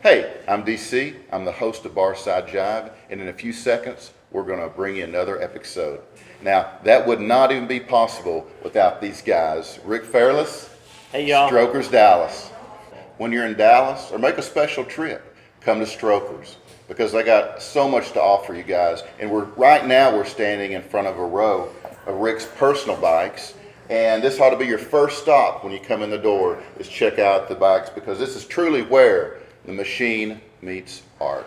Hey, I'm DC. I'm the host of Barside Job, and in a few seconds, we're going to bring you another episode. Now, that would not even be possible without these guys. Rick Fairless, Hey, y'all. Strokers Dallas. When you're in Dallas, or make a special trip, come to Strokers, because they got so much to offer you guys. And right now we're standing in front of a row of Rick's personal bikes. And this ought to be your first stop when you come in the door, is check out the bikes, because this is truly where the machine meets art.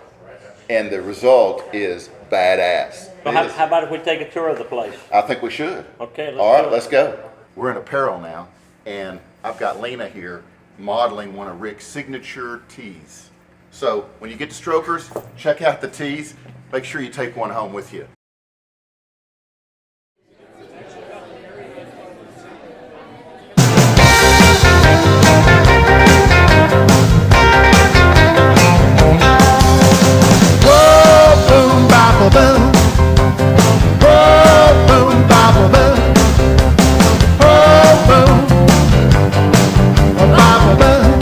And the result is badass. Well, how about if we take a tour of the place? I think we should. Okay, Let's go. We're in apparel now, and I've got Lena here modeling one of Rick's signature tees. So when you get to Strokers, check out the tees. Make sure you take one home with you. Boom, oh, boom, bopple, boom. Oh, boom, bopple, boom.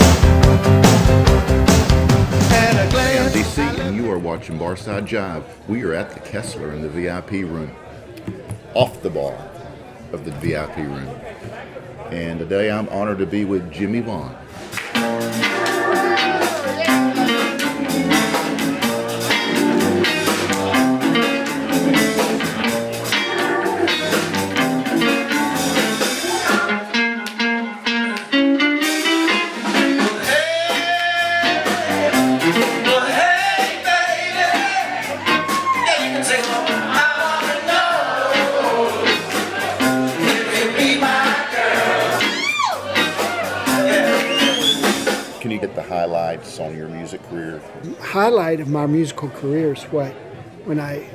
I'm DC, and you are watching Barside Job. We are at the Kessler in the VIP room, off the bar of the VIP room. And today I'm honored to be with Jimmie Vaughan. Can you get the highlights on your music career? Highlight of my musical career is when I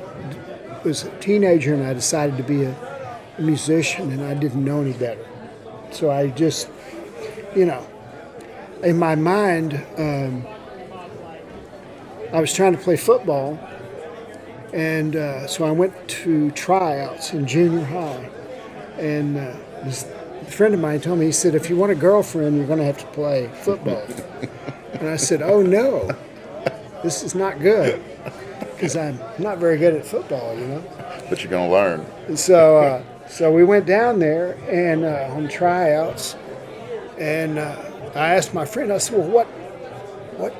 was a teenager and I decided to be a musician and I didn't know any better. So I just, in my mind, I was trying to play football, and so I went to tryouts in junior high, and a friend of mine told me, he said, if you want a girlfriend, you're going to have to play football. And I said, oh no, this is not good, because I'm not very good at football, But you're going to learn. And so we went down there and on tryouts, and I asked my friend, I said, well, what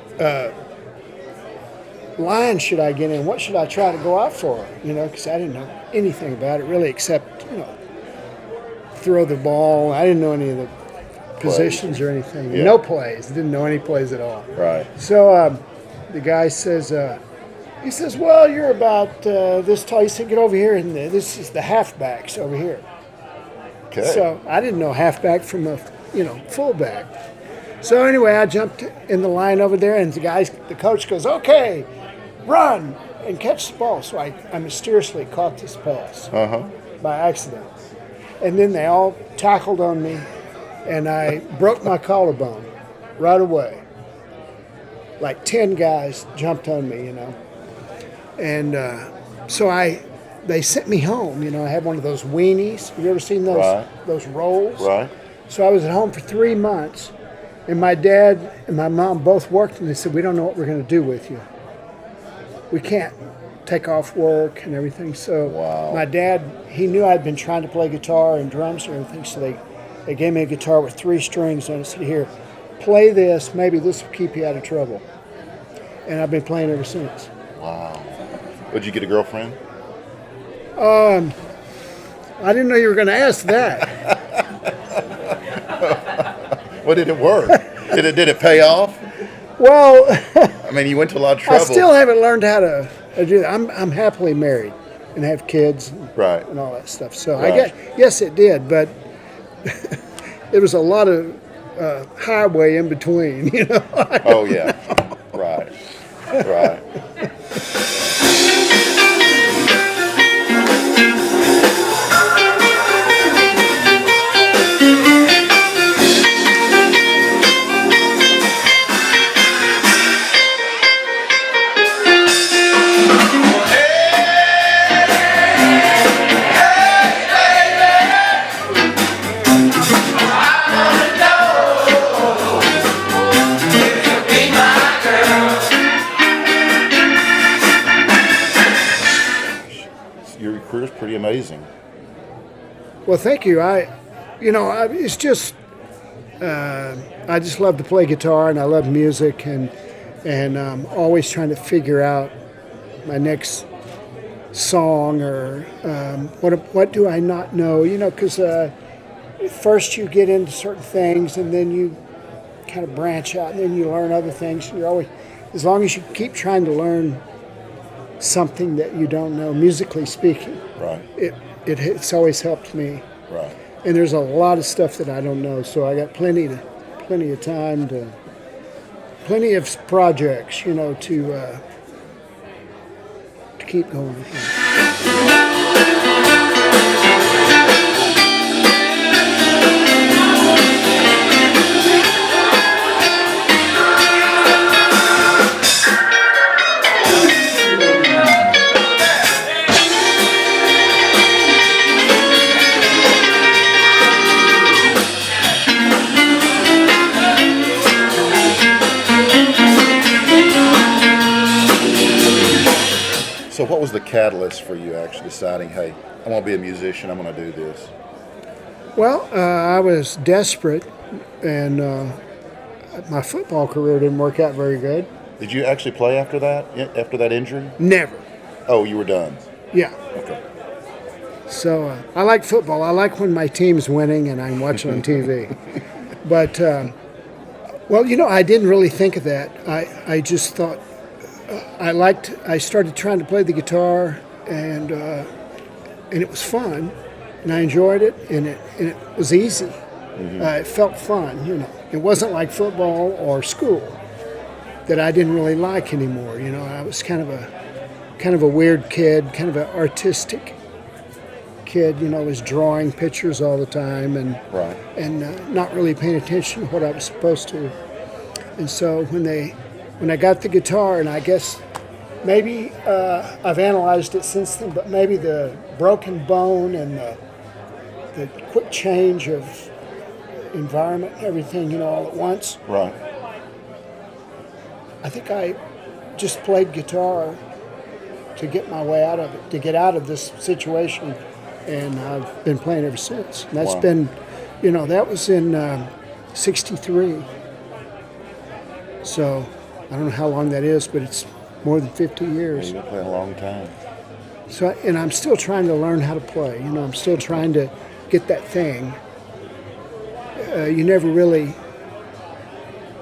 line should I get in? What should I try to go out for? Because I didn't know anything about it really, except, throw the ball. I didn't know any of the positions or anything. Yeah. No plays. Didn't know any plays at all. Right. So the guy says, he says, well, you're about this tall. He said, get over here, and this is the halfbacks over here. Okay. So I didn't know halfback from a fullback. So anyway, I jumped in the line over there, and the coach goes, okay, run and catch the ball. So I mysteriously caught this pass by accident. And then they all tackled on me, and I broke my collarbone right away. Like 10 guys jumped on me, And so they sent me home. I had one of those weenies. Have you ever seen those rolls? Right. So I was at home for 3 months, and my dad and my mom both worked, and they said, we don't know what we're going to do with you. We can't take off work and everything. So my dad, he knew I'd been trying to play guitar and drums and everything, so they gave me a guitar with 3 strings on it. Said, here, play this, maybe this will keep you out of trouble. And I've been playing ever since. Wow. Would you get a girlfriend? I didn't know you were going to ask that. Well, did it work? Did it pay off? Well, I mean, you went to a lot of trouble. I still haven't learned how to do that. I'm happily married and have kids and all that stuff. So I guess, yes, it did, but it was a lot of highway in between, Oh, yeah. Right. Be my girl. pretty amazing. Well, thank you. It's just I just love to play guitar, and I love music, and I'm always trying to figure out my next song or what do I not know? Because first you get into certain things, and then you kind of branch out, and then you learn other things. And you're always, as long as you keep trying to learn something that you don't know, musically speaking, Right. It's always helped me. Right. And there's a lot of stuff that I don't know, so I got plenty of time plenty of projects, to keep going. So what was the catalyst for you actually deciding, hey, I want to be a musician, I'm going to do this? Well, I was desperate, and my football career didn't work out very good. Did you actually play after that injury? Never. Oh, you were done. Yeah. Okay. So I like football. I like when my team's winning and I can watch it on TV. But, I didn't really think of that. I just thought I started trying to play the guitar, and it was fun, and I enjoyed it, and it was easy. Mm-hmm. It felt fun, It wasn't like football or school that I didn't really like anymore. I was kind of a weird kid, kind of an artistic kid. Was drawing pictures all the time, and Right. and not really paying attention to what I was supposed to. And so when I got the guitar, and I guess maybe I've analyzed it since then, but maybe the broken bone and the quick change of environment, everything, all at once. Right. I think I just played guitar to get my way out of it, to get out of this situation, and I've been playing ever since. And that's Wow. been, that was in '63. So I don't know how long that is, but it's more than 50 years. You've been playing a long time. So, and I'm still trying to learn how to play. I'm still trying to get that thing. You never really.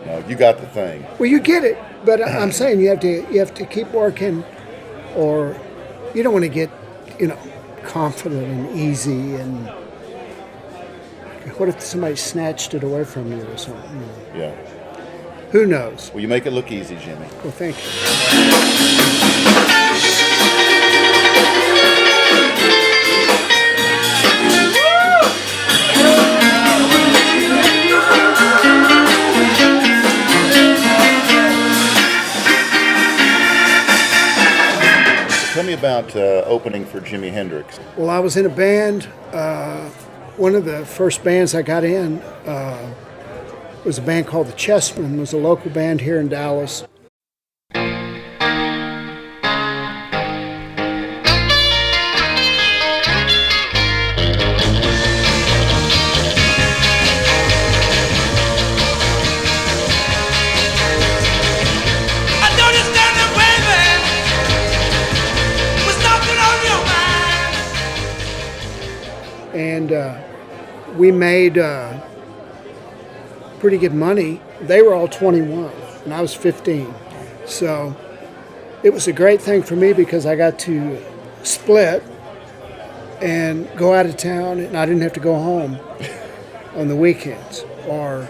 No, you got the thing. Well, you get it, but I'm saying you have to keep working, or you don't want to get, confident and easy. And what if somebody snatched it away from you or something? Yeah. Who knows? Well, you make it look easy, Jimmy. Well, thank you. Tell me about opening for Jimi Hendrix. Well, I was in a band. One of the first bands I got in was a band called the Chessmen. It was a local band here in Dallas. And we made pretty good money. They were all 21, and I was 15. So it was a great thing for me because I got to split and go out of town, and I didn't have to go home on the weekends or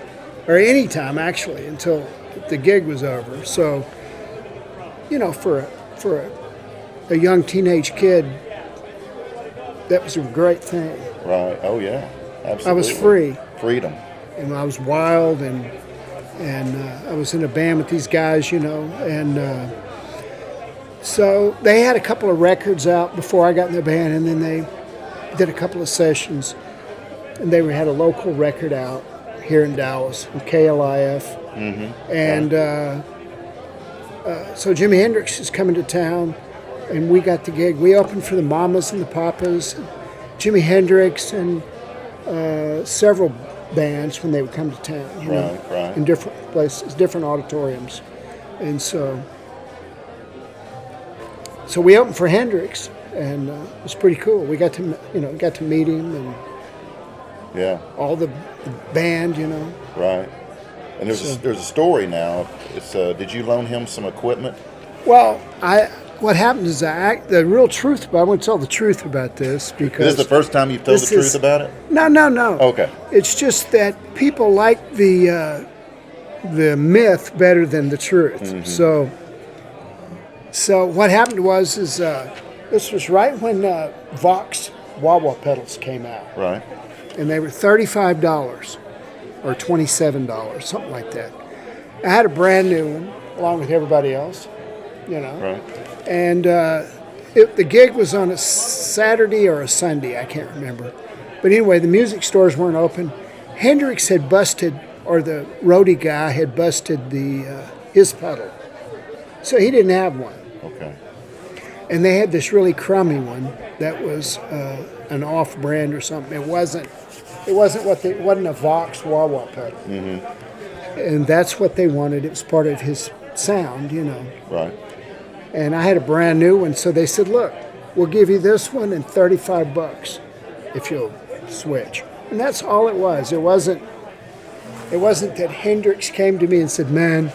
any time actually until the gig was over. So, for a young teenage kid, that was a great thing. Right. Oh, yeah. Absolutely. I was free. Freedom. And I was wild, and I was in a band with these guys, and so they had a couple of records out before I got in the band, and then they did a couple of sessions, and they had a local record out here in Dallas, in KLIF, and so Jimi Hendrix is coming to town, and we got the gig. We opened for the Mamas and the Papas, Jimi Hendrix, and several bands when they would come to town. You know, Right. in different places, different auditoriums, and so we opened for Hendrix, and it was pretty cool. We got to meet him and Yeah. all the band. You know, Right. And there's a story now. It's did you loan him some equipment? well, what happened is the real truth. But I want to tell the truth about this because Is this the first time you've told the this truth is- about it? No. Okay. It's just that people like the myth better than the truth. Mm-hmm. So what happened was this was right when Vox wah-wah pedals came out, Right. and they were $35 or $27, something like that. I had a brand new one along with everybody else, you know. Right. And the gig was on a Saturday or a Sunday, I can't remember. But anyway, the music stores weren't open. Hendrix had busted, or the roadie guy had busted his pedal. So he didn't have one. Okay. And they had this really crummy one that was an off-brand or something. It wasn't a Vox wah-wah pedal. And that's what they wanted. It was part of his sound, you know. Right. And I had a brand new one, so they said, "Look, we'll give you this one and $35 if you'll switch." And that's all it was. It wasn't that Hendrix came to me and said, "Man,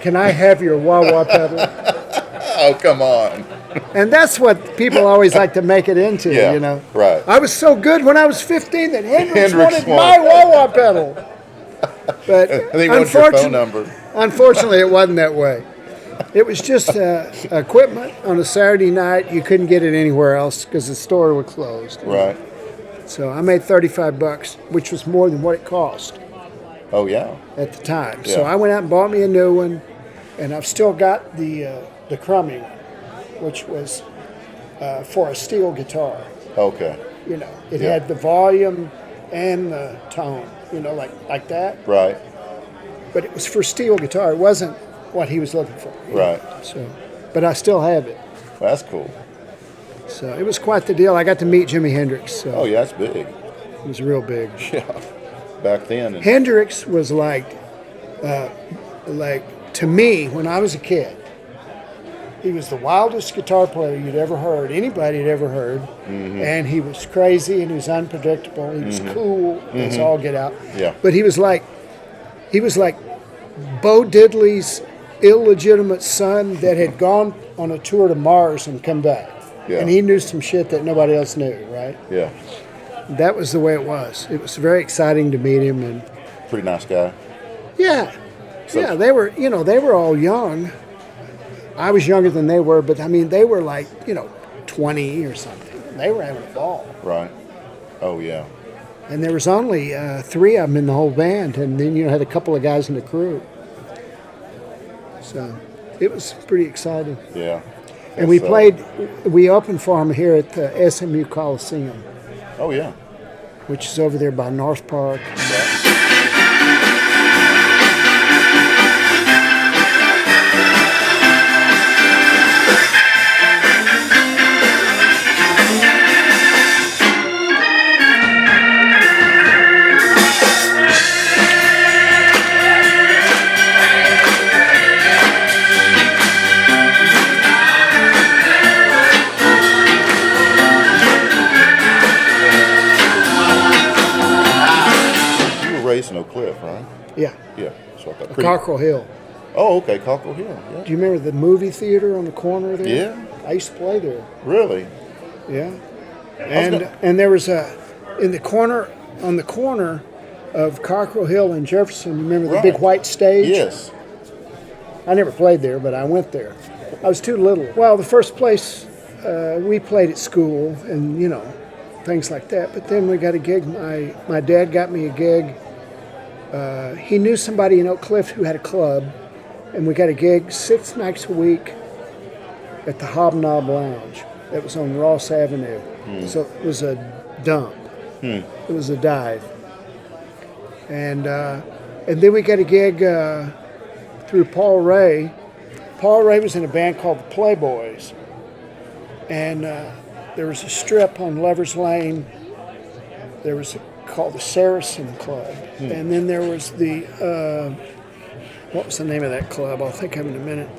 can I have your wah-wah pedal?" Oh, come on. And that's what people always like to make it into, Yeah, you know. right. I was so good when I was 15 that Hendrix Hendrix wanted won. my wah-wah pedal. But I think he wants your phone number. unfortunately, it wasn't that way. It was just equipment on a Saturday night. You couldn't get it anywhere else because the store was closed. Right. So I made $35, which was more than what it cost Oh, yeah. at the time. So Yeah. I went out and bought me a new one, and I've still got the crummy one, which was for a steel guitar. Okay. You know, it Yeah. had the volume and the tone, you know, like that. Right. But it was for steel guitar. It wasn't what he was looking for. you know. Right. So, but I still have it. Well, that's cool. So it was quite the deal. I got to meet Jimi Hendrix. So Oh, yeah, that's big. it was real big. Yeah. Back then. And, Hendrix was like to me when I was a kid. He was the wildest guitar player you'd ever heard, anybody had ever heard, and he was crazy and he was unpredictable. He was cool as all get out. Yeah. But he was like Bo Diddley's illegitimate son that had gone on a tour to Mars and come back. Yeah. And he knew some shit that nobody else knew, right? yeah. That was the way it was. It was very exciting to meet him, and Pretty nice guy. yeah, So- they were all young. I was younger than they were, but I mean, they were like 20 or something. They were having a ball, Right. Oh, yeah. and there was only 3 of them in the whole band, and then had a couple of guys in the crew. So it was pretty exciting. Yeah. And we That's, we opened for them here at the SMU Coliseum, Oh, yeah. which is over there by North Park. You were raised in Oak Cliff, right? Yeah, Yeah. So I thought Cockrell Hill. Oh, okay. Cockrell Hill. Yeah. Do you remember the movie theater on the corner there? Yeah. I used to play there. Really? Yeah. gonna- And there was on the corner of Cockrell Hill and Jefferson, you remember the big Right. white stage? Yes. I never played there, but I went there. I was too little. Well, the first place we played at school and, things like that. But then we got a gig. My dad got me a gig. He knew somebody in Oak Cliff who had a club, and we got a gig 6 nights a week at the Hobnob Lounge. That was on Ross Avenue. So it was a dump. It was a dive. And then we got a gig through Paul Ray. Paul Ray was in a band called the Playboys. And there was a strip on Lover's Lane. There was called the Saracen Club. And then there was the, what was the name of that club? I'll think of it in a minute.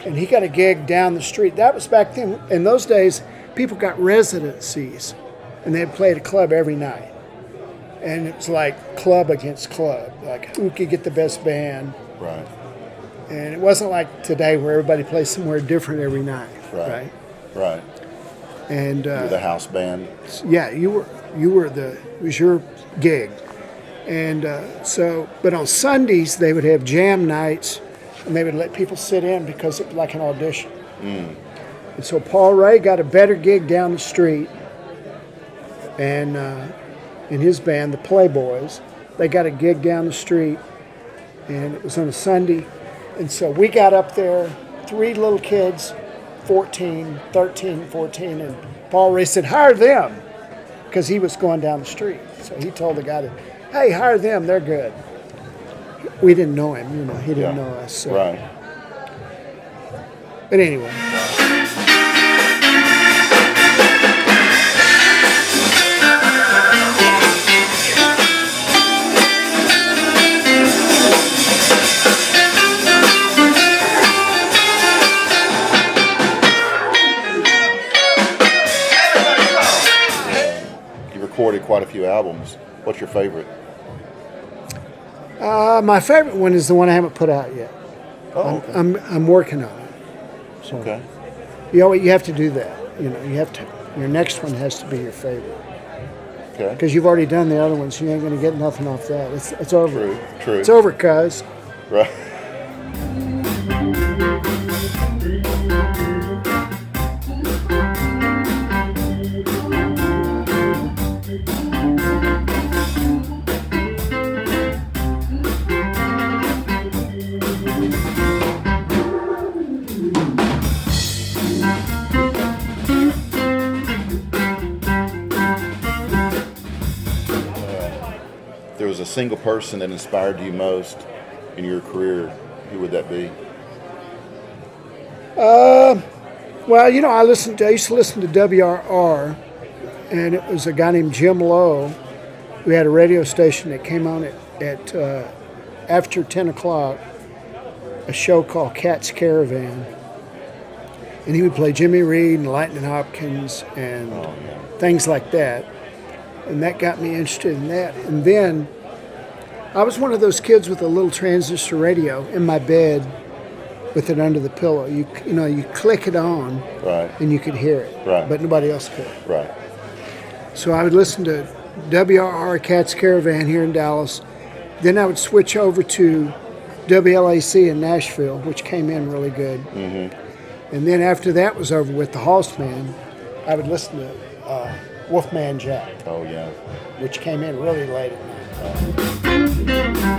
And he got a gig down the street. That was back then. In those days, people got residencies, and they'd play at a club every night. And it was like club against club, like who could get the best band. Right. And it wasn't like today where everybody plays somewhere different every night. Right. Right. And You're the house band. yeah, it was your gig. And but on Sundays they would have jam nights, and they would let people sit in because it was like an audition. And so Paul Ray got a better gig down the street, and in his band, the Playboys, they got a gig down the street, and it was on a Sunday. And so we got up there, 3 little kids, 14, 13, 14, and Paul Ray said, hire them, because he was going down the street. So he told the guy, hey, hire them, they're good. We didn't know him, he didn't know us. So. Right. But anyway. Recorded quite a few albums. What's your favorite? My favorite one is the one I haven't put out yet. Oh, okay. I'm working on it. So, Okay. you have to do that. You have to. Your next one has to be your favorite Okay. because you've already done the other ones. You ain't going to get nothing off that. It's over. True. It's over, cuz. Right. If there was a single person that inspired you most in your career, who would that be? Well, I used to listen to WRR, and it was a guy named Jim Lowe who had a radio station that came on at after 10 o'clock, a show called Cat's Caravan. And he would play Jimmy Reed and Lightning Hopkins and things like that. And that got me interested in that. And then I was one of those kids with a little transistor radio in my bed with it under the pillow. You click it on, Right. and you could hear it, Right. but nobody else could. Right. So I would listen to WRR Cat's Caravan here in Dallas. Then I would switch over to WLAC in Nashville, which came in really good. Mm-hmm. And then after that was over with, the Halsman, I would listen to Wolfman Jack, Oh yeah. which came in really late at night.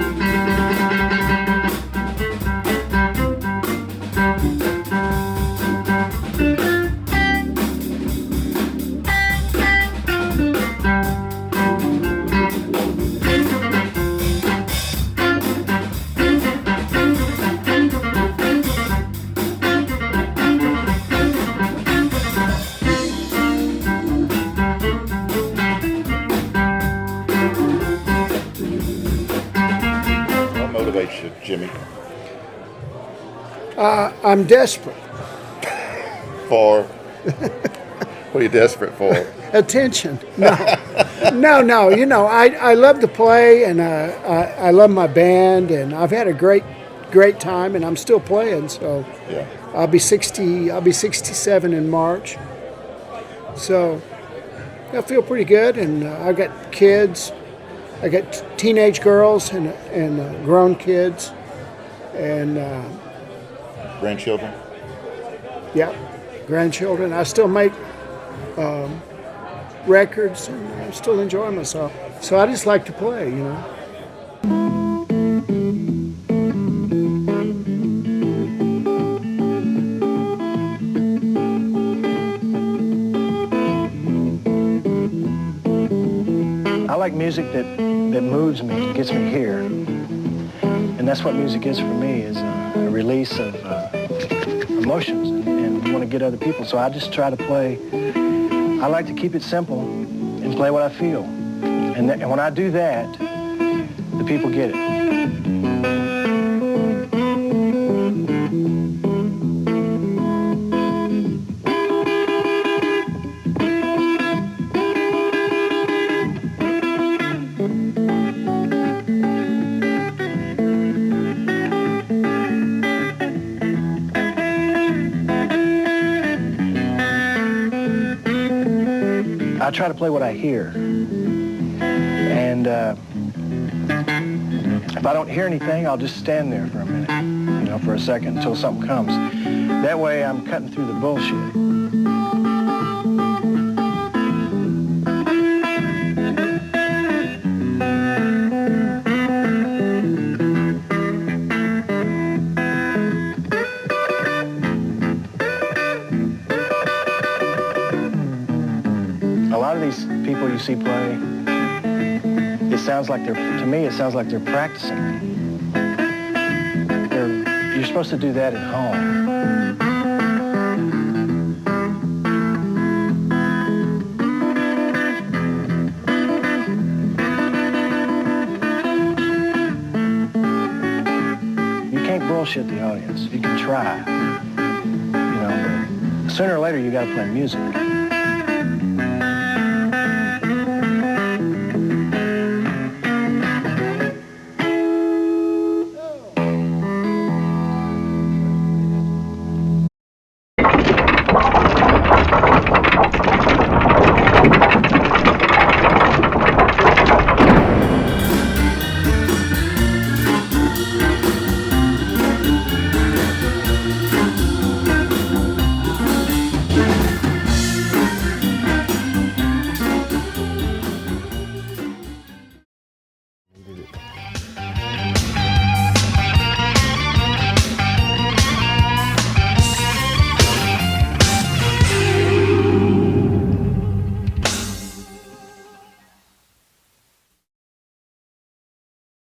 What motivates you, Jimmy? I'm desperate. For what are you desperate for? Attention. No. No. I love to play, and I love my band, and I've had a great time, and I'm still playing. So Yeah. I'll be 60. I'll be 67 in March. So I feel pretty good, and I've got kids. I got teenage girls and grown kids, and Grandchildren? yeah, grandchildren. I still make records, and I still enjoy myself. So I just like to play, I like music that moves me, gets me here. And that's what music is for me, is a release of emotions and want to get other people. So I just try to play. I like to keep it simple and play what I feel. And when I do that, the people get it. I try to play what I hear. And if I don't hear anything, I'll just stand there for a minute, you know, for a second until something comes. That way I'm cutting through the bullshit. A lot of these people you see play, it sounds like to me, it sounds like they're practicing. You're supposed to do that at home. You can't bullshit the audience. You can try, you know, but sooner or later you got to play music.